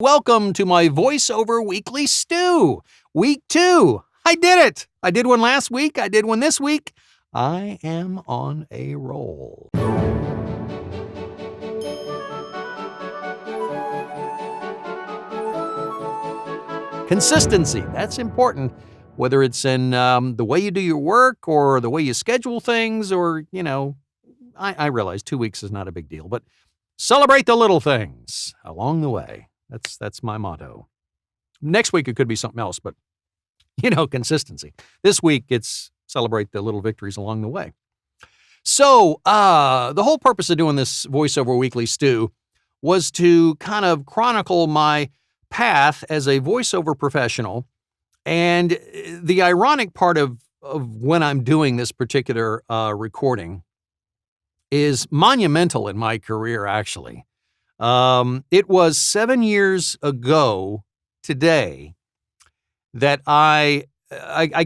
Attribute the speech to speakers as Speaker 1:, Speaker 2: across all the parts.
Speaker 1: Welcome to my voiceover weekly stew. Week 2. I did it. I did one last week. I did one this week. I am on a roll. Consistency. That's important. Whether it's in the way you do your work or the way you schedule things or, I realize 2 weeks is not a big deal, but celebrate the little things along the way. That's my motto. Next week it could be something else, but consistency. This week it's celebrate the little victories along the way. So the whole purpose of doing this voiceover weekly stew was to kind of chronicle my path as a voiceover professional. And the ironic part of when I'm doing this particular recording is monumental in my career, actually. It was 7 years ago today that I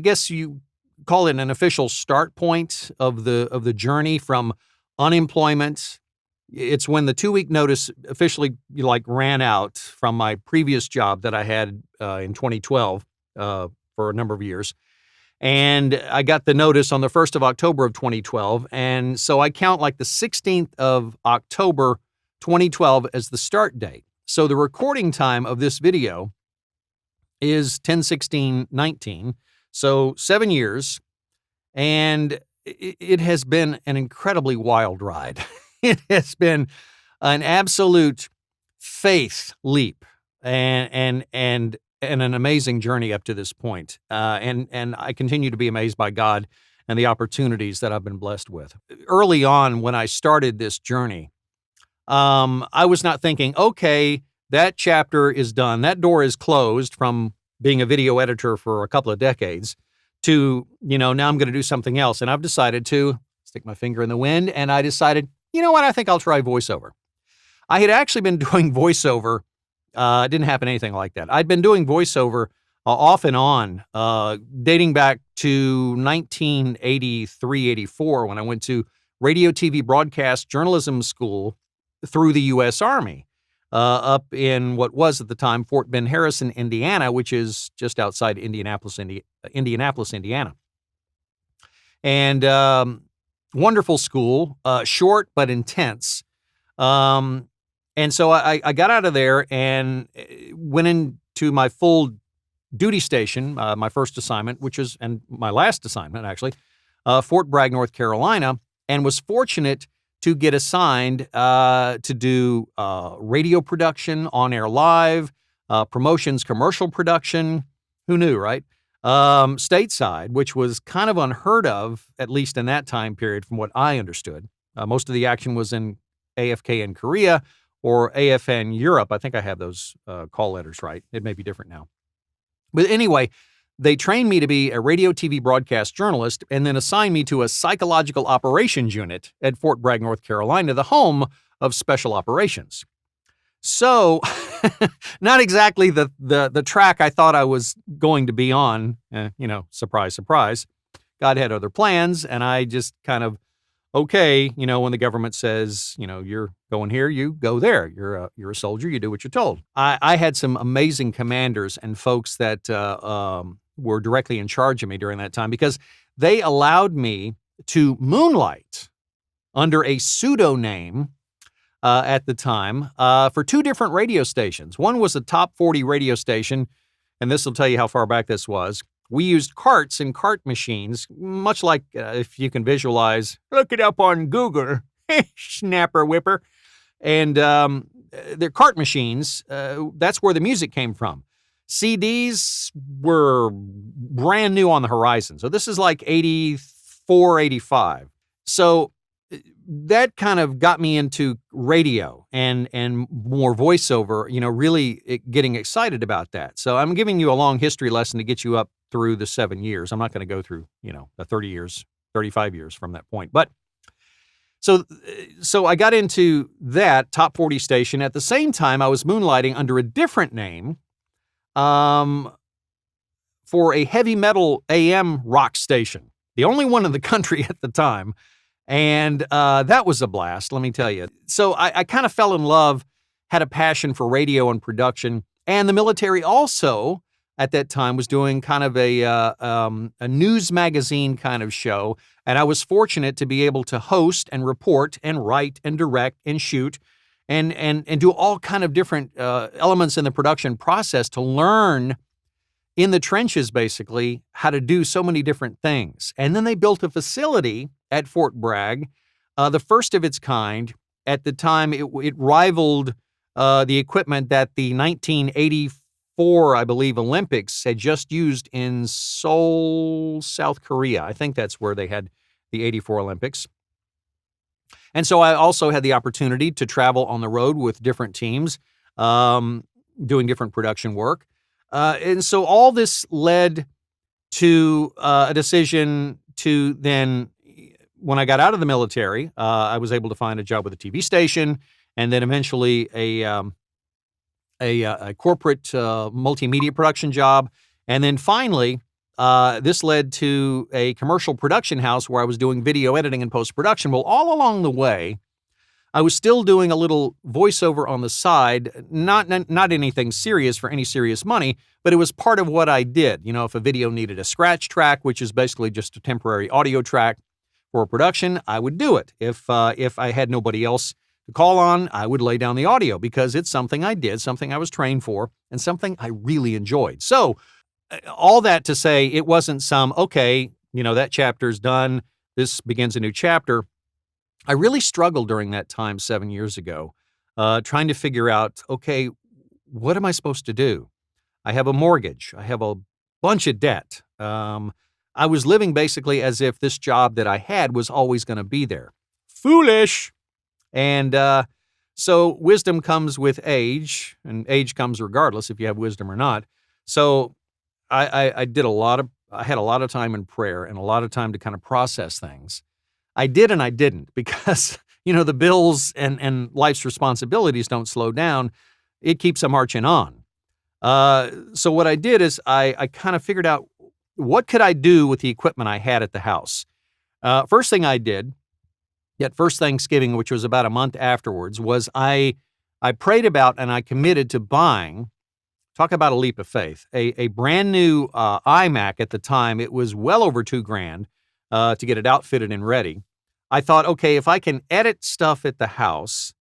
Speaker 1: guess you call it an official start point of the journey from unemployment. It's when the 2-week notice officially ran out from my previous job that I had in 2012 for a number of years. And I got the notice on the 1st of October of 2012. And so I count the 16th of October 2012 as the start date. So the recording time of this video is 10/16/19. So 7 years. And it has been an incredibly wild ride. It has been an absolute faith leap and an amazing journey up to this point. And I continue to be amazed by God and the opportunities that I've been blessed with. Early on, when I started this journey, I was not thinking, okay, that chapter is done. That door is closed from being a video editor for a couple of decades to, now I'm going to do something else. And I've decided to stick my finger in the wind. And I decided, you know what? I think I'll try voiceover. I had actually been doing voiceover. It didn't happen anything like that. I'd been doing voiceover off and on, dating back to 1983, 84, when I went to radio, TV, broadcast journalism school through the U.S. Army, up in what was at the time Fort Ben Harrison, Indiana, which is just outside Indianapolis, Indiana. And wonderful school, short but intense. And so I got out of there and went into my full duty station, my first assignment, and my last assignment, actually, Fort Bragg, North Carolina, and was fortunate to get assigned to do radio production, on-air live, promotions, commercial production. Who knew, right? Stateside, which was kind of unheard of, at least in that time period, from what I understood. Most of the action was in AFK in Korea or AFN Europe. I think I have those call letters right. It may be different now. But anyway, they trained me to be a radio, TV broadcast journalist and then assigned me to a psychological operations unit at Fort Bragg, North Carolina, the home of special operations. So not exactly the track I thought I was going to be on, surprise, surprise. God had other plans, and I just kind of, okay, when the government says, you're going here, you go there. You're a soldier, you do what you're told. I had some amazing commanders and folks that were directly in charge of me during that time because they allowed me to moonlight under a pseudonym at the time for 2 different radio stations. One was a top 40 radio station, and this will tell you how far back this was. We used carts and cart machines, much like if you can visualize, look it up on Google, snapper whipper. And they're cart machines, that's where the music came from. CDs were brand new on the horizon. So this is like 84, 85. So that kind of got me into radio and more voiceover, really getting excited about that. So I'm giving you a long history lesson to get you up through the 7 years. I'm not going to go through, the 30 years, 35 years from that point. But so I got into that top 40 station. At the same time, I was moonlighting under a different name for a heavy metal AM rock station, the only one in the country at the time. And that was a blast, let me tell you. So I kind of fell in love had a passion for radio and production. And the military also, at that time, was doing kind of a news magazine kind of show. And I was fortunate to be able to host and report and write and direct and shoot and do all kind of different elements in the production process to learn in the trenches, basically, how to do so many different things. And then they built a facility at Fort Bragg, the first of its kind. At the time, it rivaled the equipment that the 1984, I believe, Olympics had just used in Seoul, South Korea. I think that's where they had the 84 Olympics. And so I also had the opportunity to travel on the road with different teams, doing different production work. And so all this led to a decision to then, when I got out of the military, I was able to find a job with a TV station, and then eventually a corporate multimedia production job. And then finally, this led to a commercial production house where I was doing video editing and post-production. Well, all along the way, I was still doing a little voiceover on the side, not anything serious for any serious money, but it was part of what I did. You know, if a video needed a scratch track, which is basically just a temporary audio track for a production, I would do it. If I had nobody else to call on, I would lay down the audio because it's something I did, something I was trained for, and something I really enjoyed. So all that to say, it wasn't okay, that chapter's done, this begins a new chapter. I really struggled during that time 7 years ago, trying to figure out, okay, what am I supposed to do? I have a mortgage. I have a bunch of debt. I was living basically as if this job that I had was always going to be there. Foolish. And so wisdom comes with age, and age comes regardless if you have wisdom or not. So I had a lot of time in prayer and a lot of time to kind of process things. I did and I didn't because, the bills and life's responsibilities don't slow down. It keeps on marching on. So what I did is I kind of figured out what could I do with the equipment I had at the house. First thing I did, yet first Thanksgiving, which was about a month afterwards, was I prayed about and I committed to buying, talk about a leap of faith, a brand new iMac at the time. It was well over $2,000. To get it outfitted and ready. I thought, okay, if I can edit stuff at the house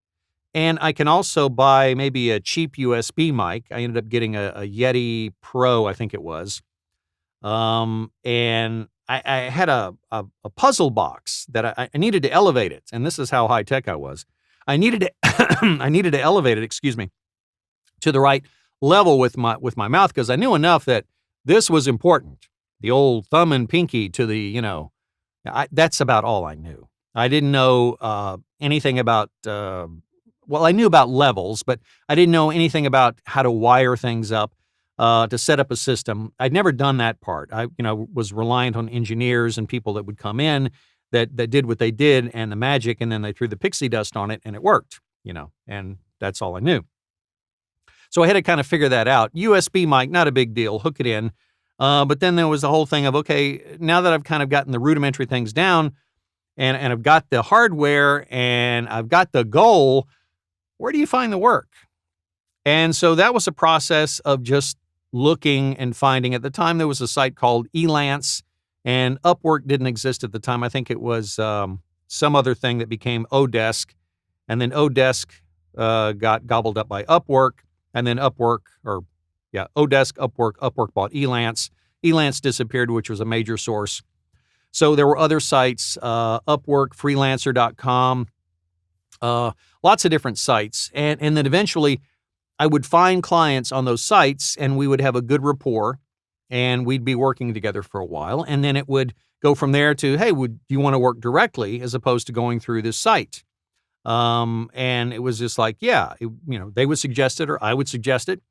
Speaker 1: and I can also buy maybe a cheap USB mic. I ended up getting a Yeti Pro, I think it was. And I had a puzzle box that I needed to elevate it. And this is how high tech I was. I needed to, I needed to elevate it, to the right level with my mouth because I knew enough that this was important. The old thumb and pinky to the, that's about all I knew. I didn't know anything about, I knew about levels, but I didn't know anything about how to wire things up, to set up a system. I'd never done that part. I, was reliant on engineers and people that would come in that did what they did and the magic, and then they threw the pixie dust on it and it worked, and that's all I knew. So I had to kind of figure that out. USB mic, not a big deal, hook it in. But then there was the whole thing of, okay, now that I've kind of gotten the rudimentary things down and I've got the hardware and I've got the goal, where do you find the work? And so that was a process of just looking and finding. At the time, there was a site called Elance, and Upwork didn't exist at the time. I think it was some other thing that became Odesk, and then Odesk got gobbled up by Upwork, and then Odesk, Upwork bought Elance. Elance disappeared, which was a major source. So there were other sites, Upwork, freelancer.com, lots of different sites. And then eventually I would find clients on those sites and we would have a good rapport and we'd be working together for a while. And then it would go from there to, hey, do you want to work directly as opposed to going through this site? And it was just like, they would suggest it or I would suggest it.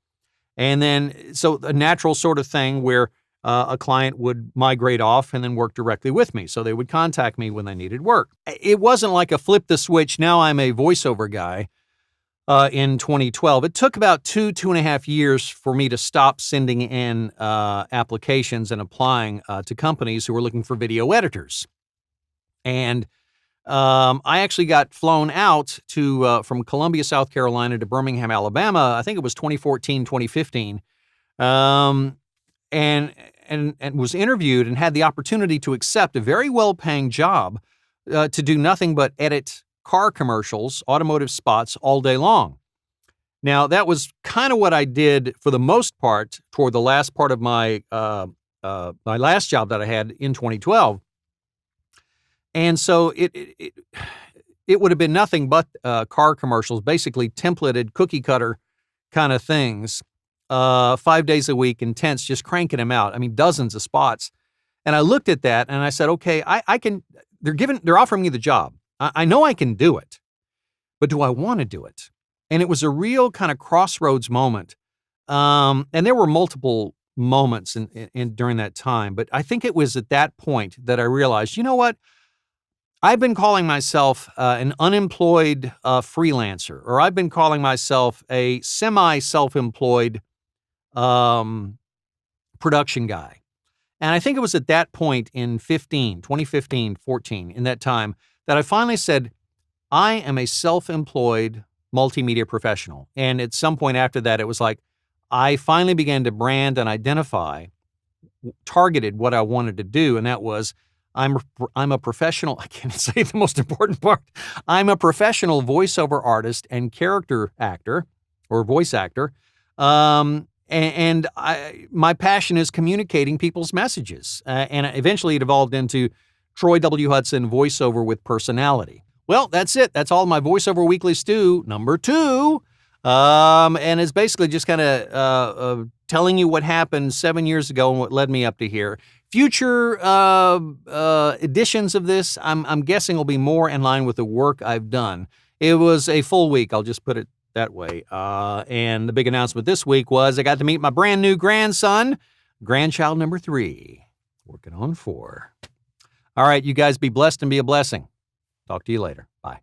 Speaker 1: And then, so a natural sort of thing where a client would migrate off and then work directly with me. So they would contact me when they needed work. It wasn't like a flip the switch, now I'm a voiceover guy in 2012. It took about 2.5 years for me to stop sending in applications and applying to companies who were looking for video editors. And I actually got flown out to from Columbia, South Carolina to Birmingham, Alabama. I think it was 2014, 2015. Um, and and was interviewed and had the opportunity to accept a very well-paying job to do nothing but edit car commercials, automotive spots all day long. Now, that was kind of what I did for the most part toward the last part of my last job that I had in 2012. And so it would have been nothing but car commercials, basically templated cookie cutter kind of things, 5 days a week, intense, just cranking them out. I mean, dozens of spots. And I looked at that and I said, okay, I can. They're offering me the job. I know I can do it, but do I want to do it? And it was a real kind of crossroads moment. And there were multiple moments in during that time, but I think it was at that point that I realized, you know what? I've been calling myself an unemployed freelancer, or I've been calling myself a semi-self-employed production guy. And I think it was at that point in 2015, 14, in that time, that I finally said, I am a self-employed multimedia professional. And at some point after that, it was like, I finally began to brand and identify, targeted what I wanted to do. And that was, I'm a professional, I can't say the most important part. I'm a professional voiceover artist and character actor or voice actor. And my passion is communicating people's messages. And eventually it evolved into Troy W. Hudson, voiceover with personality. Well, that's it. That's all my voiceover weekly stew, number 2. And it's basically just kind of telling you what happened 7 years ago and what led me up to here. Future editions of this, I'm guessing, will be more in line with the work I've done. It was a full week, I'll just put it that way. And the big announcement this week was I got to meet my brand new grandson, grandchild number 3, working on 4. All right, you guys be blessed and be a blessing. Talk to you later. Bye.